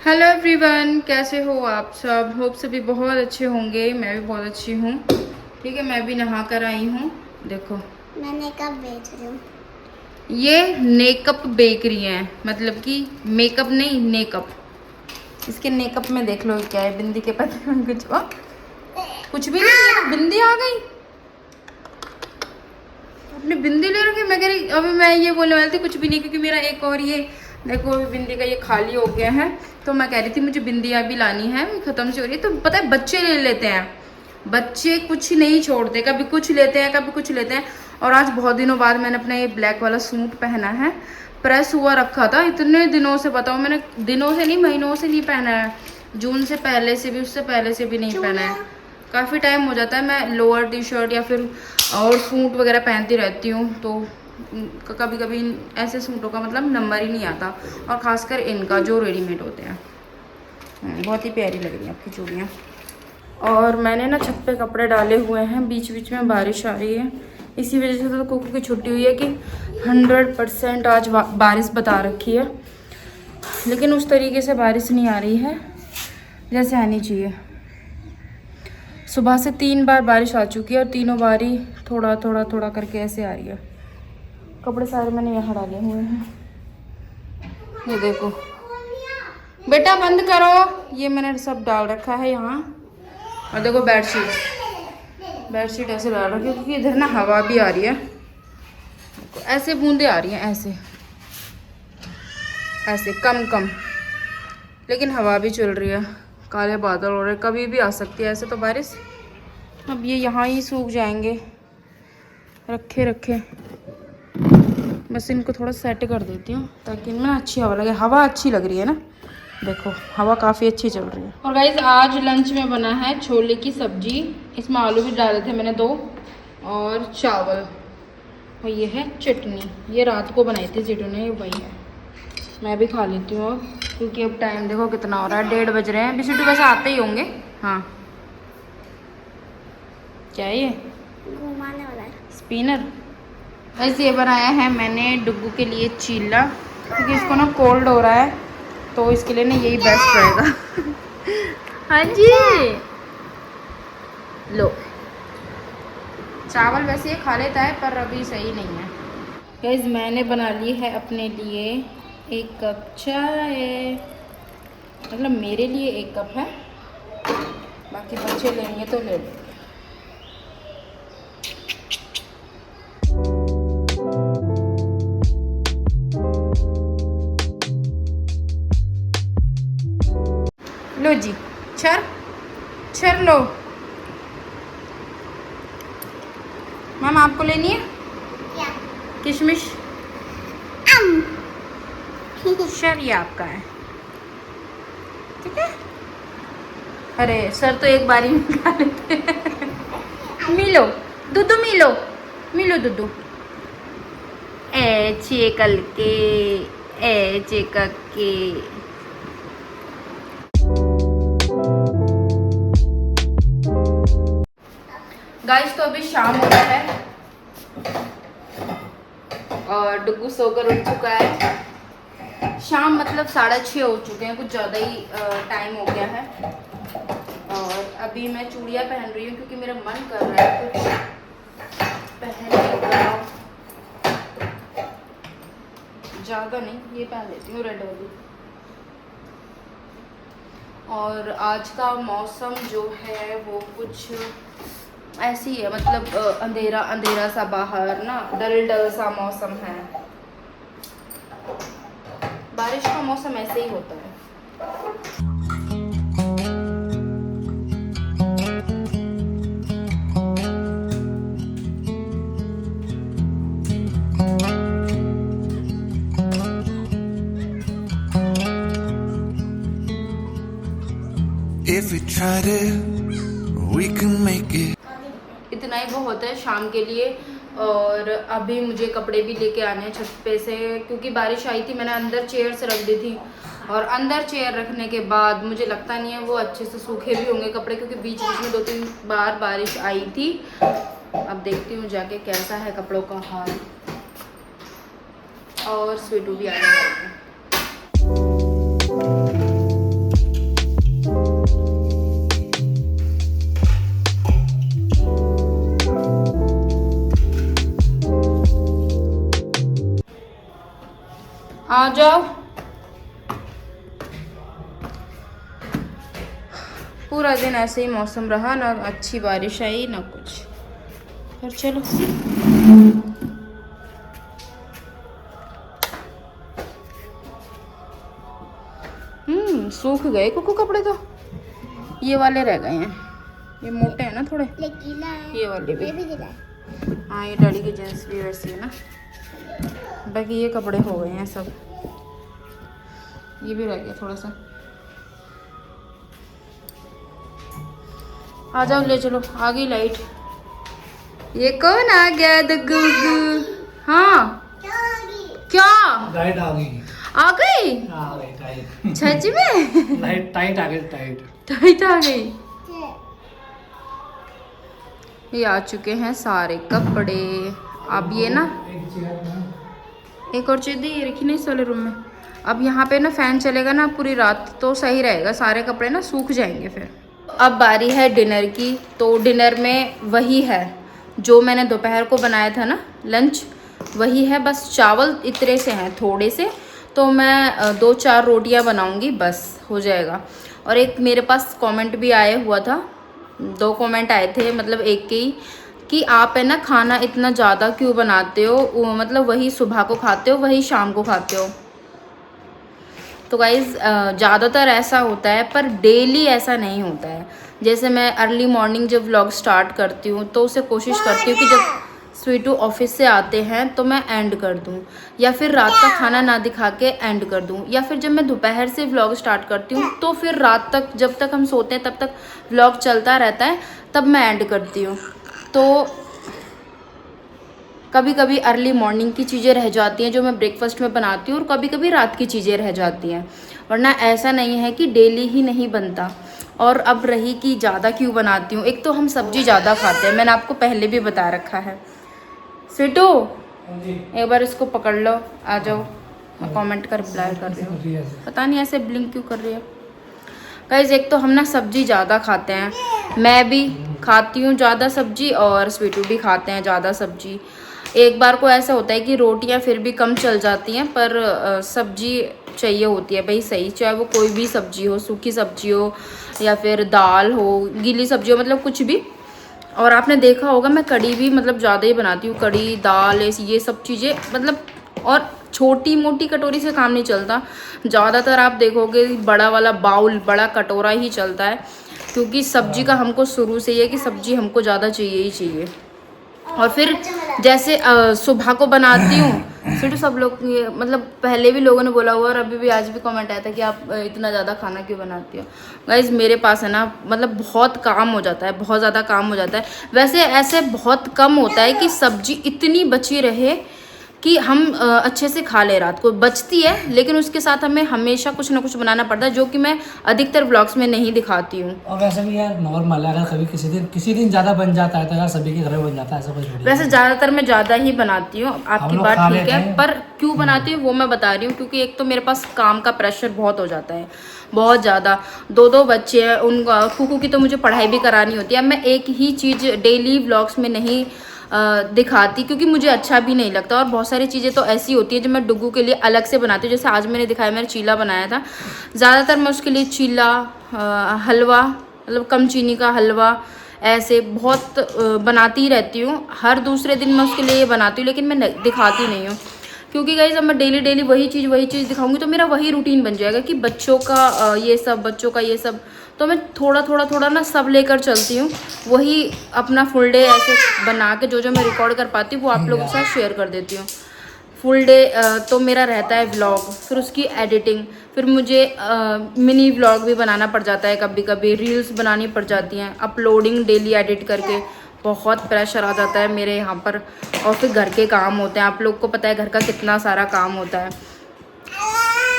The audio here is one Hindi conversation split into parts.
हेलो एवरीवन, कैसे हो आप सब। होप सभी बहुत अच्छे होंगे। मैं भी बहुत अच्छी हूँ। ठीक है, मैं भी नहा कर आई हूँ। देखो मैं मेकअप बेच रही हूँ। ये नेकअप बेकरी है, मतलब कि मेकअप नहीं नेकअप। इसके नेकअप में देख लो क्या है, बिंदी के पत्ते में कुछ भी नहीं है। बिंदी आ गई, अपनी बिंदी ले रखी। मैं कह रही अभी मैं ये बोलने वाली थी कुछ भी नहीं, क्योंकि मेरा एक और ये देखो बिंदी का ये खाली हो गया है। तो मैं कह रही थी मुझे बिंदियाँ भी लानी है, खत्म से हो रही है। तो पता है बच्चे ले लेते हैं, बच्चे कुछ नहीं छोड़ते, कभी कुछ लेते हैं कभी कुछ लेते हैं। और आज बहुत दिनों बाद मैंने अपना ये ब्लैक वाला सूट पहना है। प्रेस हुआ रखा था इतने दिनों से, बताओ मैंने दिनों से नहीं महीनों से नहीं पहना है। जून से पहले से भी, उससे पहले से भी नहीं पहना है। काफ़ी टाइम हो जाता है। मैं लोअर टी शर्ट या फिर और सूट वगैरह पहनती रहती हूँ, तो कभी कभी ऐसे सूटों का मतलब नंबर ही नहीं आता। और ख़ासकर इनका जो रेडीमेड होते हैं। बहुत ही प्यारी लग रही है आपकी चूड़ियाँ। और मैंने ना छत पे कपड़े डाले हुए हैं, बीच बीच में बारिश आ रही है, इसी वजह से तो कुकू की छुट्टी हुई है कि 100% आज बारिश बता रखी है। लेकिन उस तरीके से बारिश नहीं आ रही है जैसे आनी चाहिए। सुबह से 3 बार बारिश आ चुकी है और तीनों बार ही थोड़ा थोड़ा थोड़ा करके ऐसे आ रही है। कपड़े सारे मैंने यहाँ डाले हुए हैं, ये देखो। बेटा बंद करो, ये मैंने सब डाल रखा है यहाँ। और देखो बेडशीट ऐसे डाल रखी है, क्योंकि इधर ना हवा भी आ रही है। ऐसे बूंदे आ रही हैं, ऐसे ऐसे कम कम, लेकिन हवा भी चल रही है। काले बादल हो रहे, कभी भी आ सकती है ऐसे तो बारिश। अब ये यहाँ ही सूख जाएंगे रखे रखे। बस इनको थोड़ा सेट कर देती हूँ ताकि इनमें अच्छी हवा लगे। हवा अच्छी लग रही है ना, देखो हवा काफ़ी अच्छी चल रही है। और गाइस आज लंच में बना है छोले की सब्जी। इसमें आलू भी डाले थे मैंने 2, और चावल। और ये है चटनी, ये रात को बनाई थी जीटू ने, ये वही है। मैं भी खा लेती हूँ अब, क्योंकि अब टाइम देखो कितना हो रहा है, 1:30 बज रहे हैं। अभी जीटू वैसे आते ही होंगे। हाँ क्या है ये, घुमाने वाला है स्पिनर। वैसे ये बनाया है मैंने डुग्गू के लिए चीला, क्योंकि इसको ना कोल्ड हो रहा है, तो इसके लिए ना यही बेस्ट रहेगा। हाँ जी लो। चावल वैसे ये खा लेता है पर अभी सही नहीं है। गाइस मैंने बना ली है अपने लिए 1 कप चाय, मतलब मेरे लिए 1 कप है, बाकी बच्चे लेंगे तो ले लेंगे। लो जी, छर लो। मैम आपको लेनी है क्या? किशमिश। सर ये आपका है, ठीक है। अरे सर तो एक बारी में खा लेते हैं। मिलो दूधू, मिलो दूधू। ए चेकल के, ए चेका के। गाइस तो अभी शाम हो रहा है और डुगू सोकर उठ चुका है। शाम मतलब 6:30 हो चुके हैं, कुछ ज़्यादा ही टाइम हो गया है। और अभी मैं चूड़ियाँ पहन रही हूँ, क्योंकि मेरा मन कर रहा है कुछ पहनने का। ज़्यादा नहीं, ये पहन लेती हूँ रेड वाली। और आज का मौसम जो है वो कुछ ऐसी है, मतलब अंधेरा अंधेरा सा बाहर ना, डल डल सा मौसम है। बारिश का मौसम ऐसे ही होता है। If we tried it, we can make it. इतना ही बहुत है शाम के लिए। और अभी मुझे कपड़े भी लेके आने हैं छत पे से, क्योंकि बारिश आई थी। मैंने अंदर चेयर्स रख दी थी, और अंदर चेयर रखने के बाद मुझे लगता नहीं है वो अच्छे से सूखे भी होंगे कपड़े, क्योंकि बीच बीच में 2-3 बार बारिश आई थी। अब देखती हूँ जाके कैसा है कपड़ों का हाल। और स्वीटू भी आने वाले हैं। आ जाओ। पूरा दिन ऐसे ही मौसम रहा, ना अच्छी बारिश आई ना कुछ। पर चलो सूख गए कुकू कपड़े तो, ये वाले रह गए हैं, ये मोटे हैं ना थोड़े, ये गीला है, ये वाले भी। ये भी गीला है। हाँ ये डैडी की जींस भी वैसी है ना, बाकी ये कपड़े हो गए हैं सब, ये भी रह गया थोड़ा सा। आ जाओ ले चलो, आ गई लाइट। ये कौन आ गया गुगू? हाँ क्या लाइट आ गई, आ गई? टाइट सच में? लाइट टाइट आ गई, टाइट टाइट आ गई। ये आ चुके हैं सारे कपड़े। अब ये ना एक और चीज़ ये रखी ना इस वाले रूम में। अब यहाँ पे ना फैन चलेगा ना पूरी रात तो सही रहेगा, सारे कपड़े ना सूख जाएंगे फिर। अब बारी है डिनर की। तो डिनर में वही है जो मैंने दोपहर को बनाया था ना, लंच वही है, बस चावल इतने से हैं थोड़े से, तो मैं 2-4 रोटियां बनाऊंगी, बस हो जाएगा। और एक मेरे पास कमेंट भी आया हुआ था, 2 कमेंट आए थे, मतलब एक के ही, कि आप है ना खाना इतना ज़्यादा क्यों बनाते हो, मतलब वही सुबह को खाते हो वही शाम को खाते हो। तो गाइज़ ज़्यादातर ऐसा होता है, पर डेली ऐसा नहीं होता है। जैसे मैं अर्ली मॉर्निंग जब व्लॉग स्टार्ट करती हूँ तो उसे कोशिश करती हूँ कि जब स्वीटू ऑफिस से आते हैं तो मैं एंड कर दूँ, या फिर रात का खाना ना दिखा के एंड कर दूँ, या फिर जब मैं दोपहर से व्लॉग स्टार्ट करती हूँ तो फिर रात तक जब तक हम सोते हैं तब तक व्लॉग चलता रहता है, तब मैं एंड करती हूँ। तो कभी कभी अर्ली मॉर्निंग की चीज़ें रह जाती हैं जो मैं ब्रेकफास्ट में बनाती हूँ, और कभी कभी रात की चीज़ें रह जाती हैं, वरना ऐसा नहीं है कि डेली ही नहीं बनता। और अब रही कि ज़्यादा क्यों बनाती हूँ, एक तो हम सब्ज़ी ज़्यादा खाते हैं, मैंने आपको पहले भी बता रखा है। स्वीटू एक बार इसको पकड़ लो, आ जाओ। कमेंट कर रिप्लाई कर रही हूँ, पता नहीं ऐसे ब्लिंक क्यों कर रही है। गाइस एक तो हम ना सब्ज़ी ज़्यादा खाते हैं, मैं भी खाती हूँ ज़्यादा सब्ज़ी और स्वीटू भी खाते हैं ज़्यादा सब्ज़ी। एक बार को ऐसा होता है कि रोटियां फिर भी कम चल जाती हैं, पर सब्जी चाहिए होती है भाई, सही, चाहे वो कोई भी सब्जी हो, सूखी सब्जी हो या फिर दाल हो, गीली सब्जी हो, मतलब कुछ भी। और आपने देखा होगा मैं कड़ी भी मतलब ज़्यादा ही बनाती हूँ, कड़ी दाल ये सब चीज़ें, मतलब और छोटी मोटी कटोरी से काम नहीं चलता, ज़्यादातर आप देखोगे बड़ा वाला बाउल, बड़ा कटोरा ही चलता है, क्योंकि सब्जी का हमको शुरू से ये कि सब्जी हमको ज़्यादा चाहिए ही चाहिए। और फिर जैसे सुबह को बनाती हूँ फिर सब लोग ये मतलब पहले भी लोगों ने बोला हुआ और अभी भी आज भी कमेंट आया था कि आप इतना ज़्यादा खाना क्यों बनाती हो। गाइज मेरे पास है ना मतलब बहुत काम हो जाता है, बहुत ज़्यादा काम हो जाता है। वैसे ऐसे बहुत कम होता है कि सब्जी इतनी बची रहे कि हम अच्छे से खा ले, रात को बचती है, लेकिन उसके साथ हमें हमेशा कुछ ना कुछ बनाना पड़ता है, जो कि मैं अधिकतर व्लॉग्स में नहीं दिखाती हूँ। और वैसे भी यार नॉर्मल है, अगर कभी किसी दिन ज़्यादा बन जाता है तो यार सभी के घर में बन जाता है, ऐसा कुछ नहीं। वैसे ज़्यादातर मैं ज़्यादा ही बनाती हूँ, आपकी बात ठीक है, पर क्यों बनाती हूँ वो मैं बता रही हूँ। क्योंकि एक तो मेरे पास काम का प्रेशर बहुत हो जाता है, बहुत ज़्यादा, 2 बच्चे हैं, उन कुकू की तो मुझे पढ़ाई भी करानी होती है। अब मैं एक ही चीज़ डेली व्लॉग्स में नहीं दिखाती क्योंकि मुझे अच्छा भी नहीं लगता, और बहुत सारी चीज़ें तो ऐसी होती है जो मैं डुगू के लिए अलग से बनाती हूँ। जैसे आज मैंने दिखाया, मैंने चीला बनाया था, ज़्यादातर मैं उसके लिए चीला, हलवा, मतलब कम चीनी का हलवा, ऐसे बहुत बनाती ही रहती हूँ। हर दूसरे दिन मैं उसके लिए ये बनाती हूँ, लेकिन मैं दिखाती नहीं हूँ, क्योंकि गाइस अब मैं डेली वही चीज़ दिखाऊंगी तो मेरा वही रूटीन बन जाएगा कि बच्चों का ये सब, बच्चों का ये सब। तो मैं थोड़ा ना सब लेकर चलती हूँ, वही अपना फुल डे ऐसे बना के जो मैं रिकॉर्ड कर पाती हूँ वो आप लोगों के साथ शेयर कर देती हूँ। फुल डे तो मेरा रहता है व्लॉग, फिर उसकी एडिटिंग, फिर मुझे मिनी व्लॉग भी बनाना पड़ जाता है, कभी कभी रील्स बनानी पड़ जाती हैं, अपलोडिंग डेली एडिट करके, बहुत प्रेशर आ जाता है मेरे यहाँ पर। और फिर घर के काम होते हैं, आप लोग को पता है घर का कितना सारा काम होता है।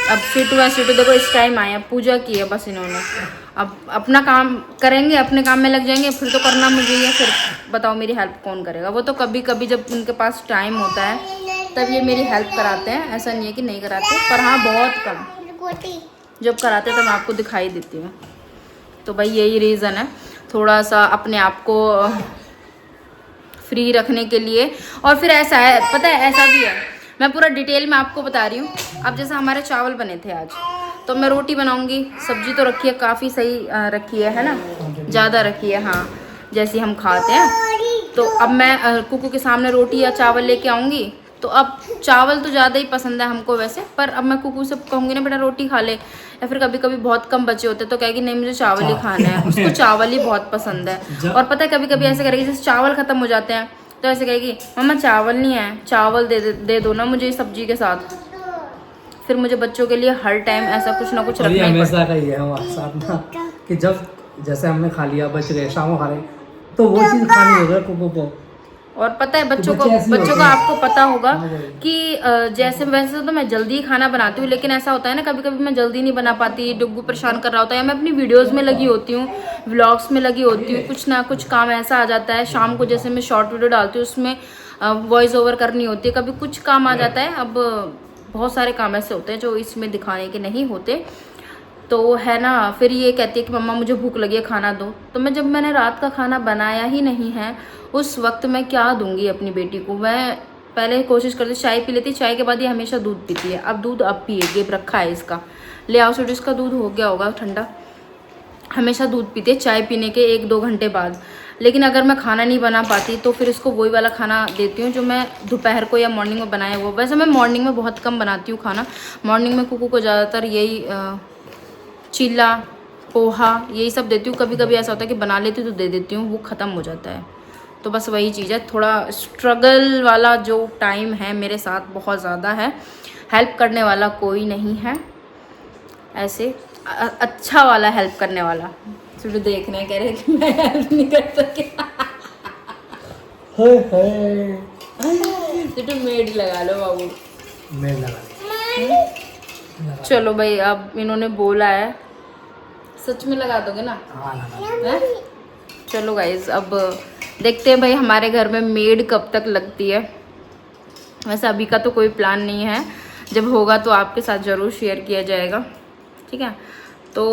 अब स्वीटू देखो इस टाइम आए, पूजा की है बस इन्होंने, अब अपना काम करेंगे, अपने काम में लग जाएंगे, फिर तो करना मुझे ही है, फिर बताओ मेरी हेल्प कौन करेगा। वो तो कभी कभी जब उनके पास टाइम होता है तब ये मेरी हेल्प कराते हैं, ऐसा नहीं है कि नहीं कराते, पर हाँ बहुत कम, जब कराते तब मैं आपको दिखाई देती हूँ। तो भाई यही रीज़न है, थोड़ा सा अपने आप को फ्री रखने के लिए। और फिर ऐसा है, पता है ऐसा भी है, मैं पूरा डिटेल में आपको बता रही हूँ। अब जैसे हमारे चावल बने थे आज, तो मैं रोटी बनाऊंगी। सब्जी तो रखी है, काफ़ी सही रखी है ना, ज़्यादा रखी है, हाँ, जैसी हम खाते हैं। तो अब मैं कुकू के सामने रोटी या चावल लेके आऊँगी। तो अब चावल तो ज़्यादा ही पसंद है हमको वैसे, पर अब मैं कुकू से कहूँगी ना बेटा रोटी खा ले, या फिर कभी कभी बहुत कम बचे होते तो कहेगी नहीं मुझे चावल ही खाना है। उसको चावल ही बहुत पसंद है। और पता है कभी कभी ऐसे करेगी, जैसे चावल ख़त्म हो जाते हैं तो ऐसे कहेगी मम्मा चावल नहीं है, चावल दे दो ना मुझे सब्जी के साथ। फिर मुझे बच्चों के लिए हर टाइम ऐसा कुछ ना कुछ रखना ही पड़ता है। हमेशा का ही है हमारे साथ ना, कि जब जैसे हमने खा लिया बच गए, शाम को खा रहे, तो वो चीज़ खानी होगा कुकू को। और पता है बच्चों को आपको पता होगा कि जैसे वैसे तो मैं जल्दी खाना बनाती हूँ, लेकिन ऐसा होता है ना कभी कभी मैं जल्दी नहीं बना पाती, डुग्गू परेशान कर रहा होता है, या मैं अपनी वीडियोस में लगी होती हूँ, व्लॉग्स में लगी होती हूँ, कुछ ना कुछ काम ऐसा आ जाता है। शाम को जैसे मैं शॉर्ट वीडियो डालती हूँ, उसमें वॉइस ओवर करनी होती है, कभी कुछ काम आ जाता है। अब बहुत सारे काम ऐसे होते हैं जो इसमें दिखाने के नहीं होते, तो है ना। फिर ये कहती है कि मम्मा मुझे भूख लगी है खाना दो। तो मैंने रात का खाना बनाया ही नहीं है, उस वक्त मैं क्या दूंगी अपनी बेटी को। मैं पहले कोशिश करती चाय पी लेती, चाय के बाद ये हमेशा दूध पीती है। अब दूध अब पिएगी, रखा है इसका, ले आओ सूट, इसका दूध हो गया होगा ठंडा। हमेशा दूध पीती है चाय पीने के 1-2 घंटे बाद। लेकिन अगर मैं खाना नहीं बना पाती तो फिर इसको वही वाला खाना देती हूँ जो मैं दोपहर को या मॉर्निंग में बनाया वो। वैसे मैं मॉर्निंग में बहुत कम बनाती हूँ खाना। मॉर्निंग में कुकू को ज़्यादातर यही चिल्ला, पोहा, यही सब देती हूँ। कभी कभी ऐसा होता है कि बना लेती हूँ तो दे देती हूँ, वो ख़त्म हो जाता है। तो बस वही चीज़ है, थोड़ा स्ट्रगल वाला जो टाइम है मेरे साथ बहुत ज़्यादा है। हेल्प करने वाला कोई नहीं है ऐसे, अच्छा वाला हेल्प करने वाला। सिर्फ देखना है, कह रहे कि मैं हेल्प नहीं कर सके। तो मेड लगा लो बाबू, मेड लगा। चलो भाई, अब इन्होंने बोला है, सच में लगा दोगे ना? हाँ लगा। चलो गाइज, अब देखते हैं भाई हमारे घर में मेड कब तक लगती है। वैसे अभी का तो कोई प्लान नहीं है, जब होगा तो आपके साथ ज़रूर शेयर किया जाएगा, ठीक है। तो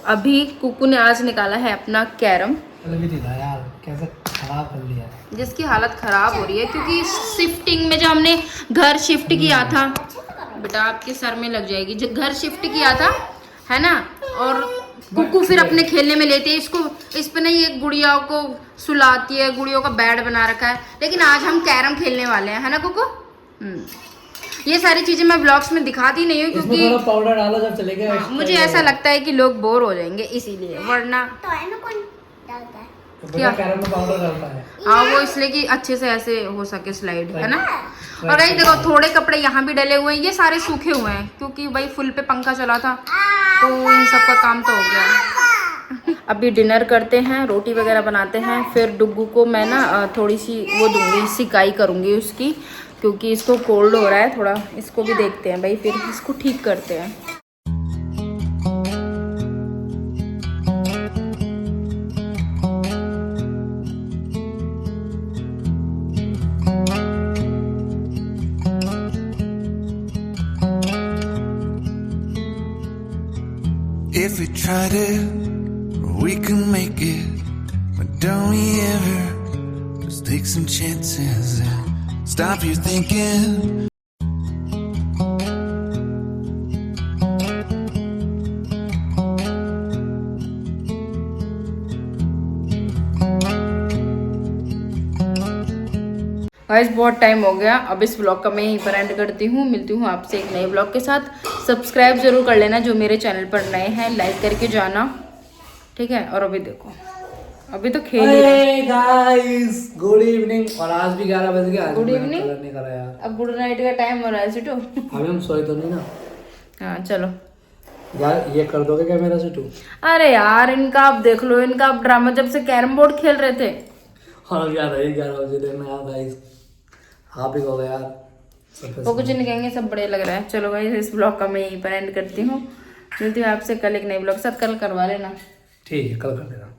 अभी कुकू ने आज निकाला है अपना कैरम, यार कैसे खराब कर लिया है। जिसकी हालत ख़राब हो रही है क्योंकि शिफ्टिंग में जब हमने घर शिफ्ट किया था, बेटा आपके सर में लग जाएगी, जब घर शिफ्ट किया था है ना, और कुकू फिर अपने खेलने में लेती है इसको, इस पे नहीं एक गुड़ियाओं को सुलाती है, गुड़ियों का बेड बना रखा है। लेकिन आज हम कैरम खेलने वाले हैं, है ना कुकू? ये सारी चीजें मैं ब्लॉग्स में दिखाती नहीं हूँ क्योंकि थोड़ा पाउडर डालो जब चलेगा। हाँ, मुझे ऐसा लगता है कि लोग बोर हो जाएंगे इसीलिए, वरना तो है ना कौन डालता है? क्या कैरम में पाउडर डालता है? हाँ, वो इसलिए कि अच्छे से ऐसे हो सके स्लाइड, है ना। और भाई देखो थोड़े कपड़े यहाँ भी डले हुए हैं, ये सारे सूखे हुए हैं क्योंकि भाई फुल पे पंखा चला था, तो इन सब का काम तो हो गया। अभी डिनर करते हैं, रोटी वगैरह बनाते हैं, फिर डुग्गू को मैं ना थोड़ी सी वो दूंगी, सिकाई करूँगी उसकी, क्योंकि इसको कोल्ड हो रहा है थोड़ा। इसको भी देखते हैं भाई, फिर इसको ठीक करते हैं। If we tried it, we can make it. But don't we ever just take some chances and stop you thinking? Guys बहुत टाइम हो गया, अब इस ब्लॉग का मैं यहीं पर एंड करती हूँ। मिलती हूँ आपसे एक नए ब्लॉग के साथ। सब्सक्राइब जरूर कर लेना जो मेरे चैनल पर नए हैं, लाइक करके जाना, ठीक है। और अभी देखो, अभी तो खेल ही रहे। गाइस गुड इवनिंग, और आज भी 11 बज गया। गुड इवनिंग, नहीं करा यार, अब गुड नाइट का टाइम हो रहा है सिटू। अभी हम सोए तो नहीं ना। हाँ चलो यार ये कर दोगे क्या मेरा सिटू? अरे यार इनका आप देख लो, इनका आप ड्रामा, जब से कैरम बोर्ड खेल रहे थे। हाँ यार 11 बजे देखना यार गाइस, आप ही हो गया यार। वो कुछ नहीं कहेंगे, सब बढ़िया लग रहा है। चलो भाई इस ब्लॉग का मैं यहीं पर एंड करती हूँ। मिलती हूँ आपसे कल एक नए ब्लॉग के साथ। कल करवा लेना, ठीक है, कल कर देना।